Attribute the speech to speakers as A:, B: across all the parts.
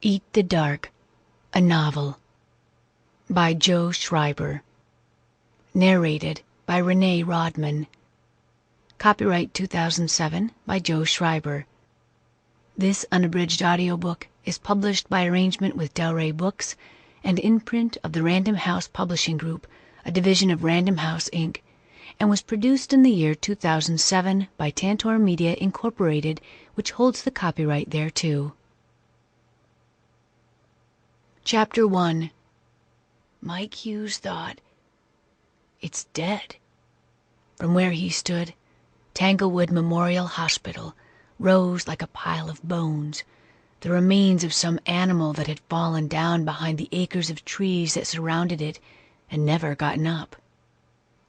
A: Eat the Dark, a Novel by Joe Schreiber. Narrated by Renée Raudman. Copyright 2007 by Joe Schreiber. This unabridged audiobook is published by arrangement with Del Rey Books and in print of the Random House Publishing Group, a division of Random House, Inc., and was produced in the year 2007 by Tantor Media, Incorporated, which holds the copyright thereto. Chapter 1. Mike Hughes thought, "It's dead." From where he stood, Tanglewood Memorial Hospital rose like a pile of bones, the remains of some animal that had fallen down behind the acres of trees that surrounded it and never gotten up.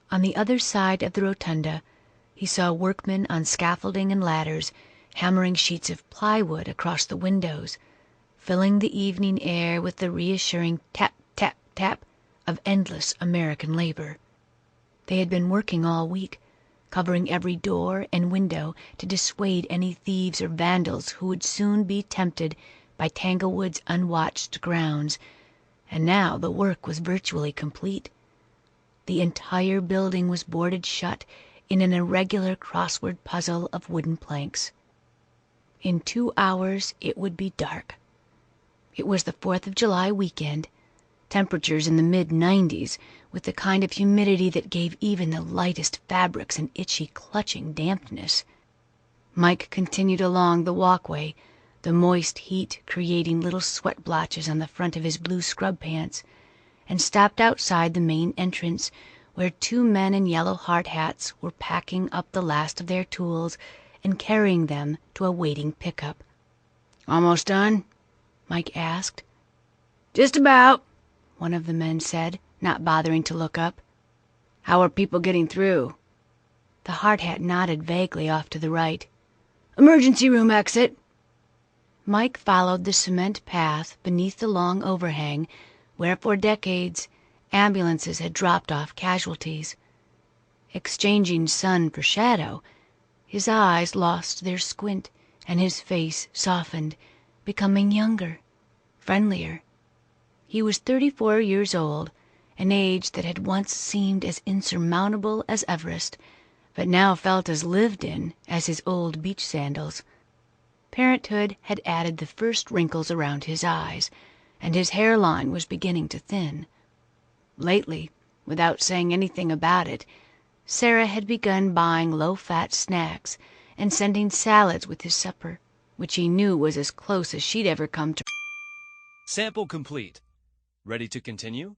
A: On the other side of the rotunda, he saw workmen on scaffolding and ladders hammering sheets of plywood across the windows, filling the evening air with the reassuring tap, tap, tap of endless American labor. They had been working all week, covering every door and window to dissuade any thieves or vandals who would soon be tempted by Tanglewood's unwatched grounds, and now the work was virtually complete. The entire building was boarded shut in an irregular crossword puzzle of wooden planks. In 2 hours it would be dark. It was the 4th of July weekend, temperatures in the mid-90s, with the kind of humidity that gave even the lightest fabrics an itchy, clutching dampness. Mike continued along the walkway, the moist heat creating little sweat blotches on the front of his blue scrub pants, and stopped outside the main entrance, where 2 men in yellow hard hats were packing up the last of their tools and carrying them to a waiting pickup. "Almost done?" Mike asked. "Just about," one of the men said, not bothering to look up. "How are people getting through?" The hard hat nodded vaguely off to the right. "Emergency room exit." Mike followed the cement path beneath the long overhang where for decades ambulances had dropped off casualties. Exchanging sun for shadow, his eyes lost their squint and his face softened, becoming younger, friendlier. He was 34 years old, an age that had once seemed as insurmountable as Everest, but now felt as lived in as his old beach sandals. Parenthood had added the first wrinkles around his eyes, and his hairline was beginning to thin. Lately, without saying anything about it, Sarah had begun buying low-fat snacks and sending salads with his supper, which he knew was as close as she'd ever come to.
B: Sample complete. Ready to continue?